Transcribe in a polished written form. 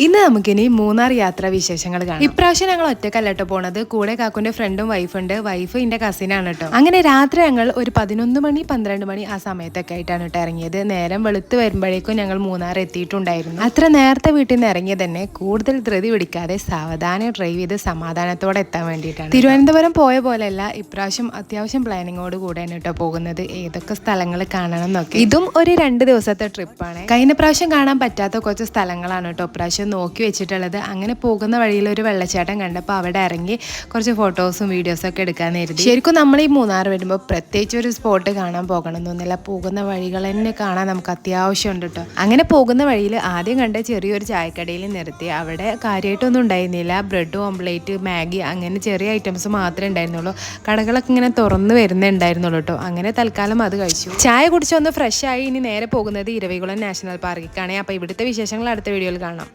ഇന്ന് നമുക്കിനി മൂന്നാർ യാത്രാ വിശേഷങ്ങൾ കാണാം. ഇപ്രാവശ്യം ഞങ്ങൾ ഒറ്റക്കല്ലട്ടോ പോണത്, കൂടെ കാക്കുന്റെ ഫ്രണ്ടും വൈഫുണ്ട്. വൈഫ് എന്റെ കസിനാണ് കേട്ടോ. അങ്ങനെ രാത്രി ഞങ്ങൾ ഒരു 11 മണി 12 മണി ആ സമയത്തൊക്കെ ആയിട്ടാണ് കേട്ടോ ഇറങ്ങിയത്. നേരം വെളുത്ത് വരുമ്പോഴേക്കും ഞങ്ങൾ മൂന്നാർ എത്തിയിട്ടുണ്ടായിരുന്നു. അത്ര നേരത്തെ വീട്ടിൽ നിന്ന് ഇറങ്ങിയത് തന്നെ കൂടുതൽ ധൃതി പിടിക്കാതെ സാവധാനം ഡ്രൈവ് ചെയ്ത് സമാധാനത്തോടെ എത്താൻ വേണ്ടിയിട്ടാണ്. തിരുവനന്തപുരം പോയ പോലെയല്ല, ഇപ്രാവശ്യം അത്യാവശ്യം പ്ലാനിങ്ങോട് കൂടെയാണ് കേട്ടോ പോകുന്നത്. ഏതൊക്കെ സ്ഥലങ്ങൾ കാണണം എന്നൊക്കെ. ഇതും ഒരു 2 ദിവസത്തെ ട്രിപ്പാണ്. കഴിഞ്ഞ പ്രാവശ്യം കാണാൻ പറ്റാത്ത കുറച്ച് സ്ഥലങ്ങളാണ് കേട്ടോ ഇപ്രാവശ്യം നോക്കി വെച്ചിട്ടുള്ളത്. അങ്ങനെ പോകുന്ന വഴിയിൽ ഒരു വെള്ളച്ചാട്ടം കണ്ടപ്പോൾ അവിടെ ഇറങ്ങി കുറച്ച് ഫോട്ടോസും വീഡിയോസും ഒക്കെ എടുക്കാൻ കരുതി. ശരിക്കും നമ്മൾ ഈ മൂന്നാർ വരുമ്പോൾ പ്രത്യേകിച്ച് ഒരു സ്പോട്ട് കാണാൻ പോകണമെന്നൊന്നുമില്ല, പോകുന്ന വഴികൾ തന്നെ കാണാൻ നമുക്ക് അത്യാവശ്യമുണ്ട് കേട്ടോ. അങ്ങനെ പോകുന്ന വഴിയിൽ ആദ്യം കണ്ട ചെറിയൊരു ചായക്കടയിൽ നിർത്തി. അവിടെ കാര്യമായിട്ടൊന്നും ഉണ്ടായിരുന്നില്ല, ബ്രെഡ് ഓംപ്ലേറ്റ് മാഗി അങ്ങനെ ചെറിയ ഐറ്റംസ് മാത്രമേ ഉണ്ടായിരുന്നുള്ളൂ. കടകളൊക്കെ ഇങ്ങനെ തുറന്ന് വരുന്നുണ്ടായിരുന്നുള്ളൂ കേട്ടോ. അങ്ങനെ തൽക്കാലം അത് കഴിച്ചു. ചായ കുടിച്ചൊന്ന് ഫ്രഷ് ആയി ഇനി നേരെ പോകുന്നത് ഇരവികുളം നാഷണൽ പാർക്കിലേക്കാണ്. അപ്പോൾ ഇവിടുത്തെ വിശേഷങ്ങൾ അടുത്ത വീഡിയോയിൽ കാണാം.